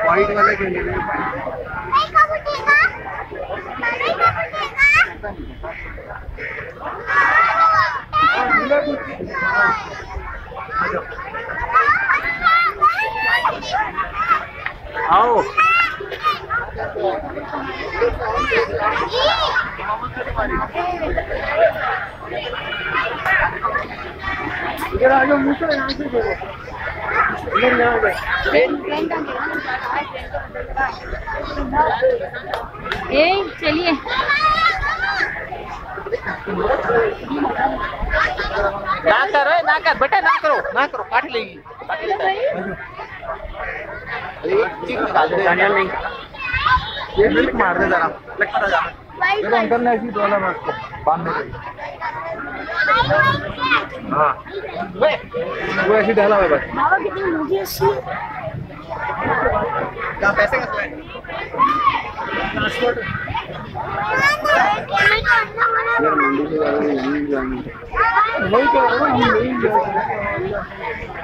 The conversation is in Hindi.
वाइट वाले के लिए आओ इधर आ जाओ, मुझे यहाँ से देखो, इधर यहाँ पे चलिए ना कर बेटा, ना करो, काट लेगी, नहीं ये मार दे जरा, मेरे अंकल ने ऐसी बोला मैं उसको बांधने के लिए। हाँ वो ऐसी डाला है बस। बाबा कितनी मुझे ऐसी क्या पैसे का है ट्रांसपोर्ट यार मंडी से नहीं जाएंगे, नहीं कह रहा हूँ, नहीं जाएंगे।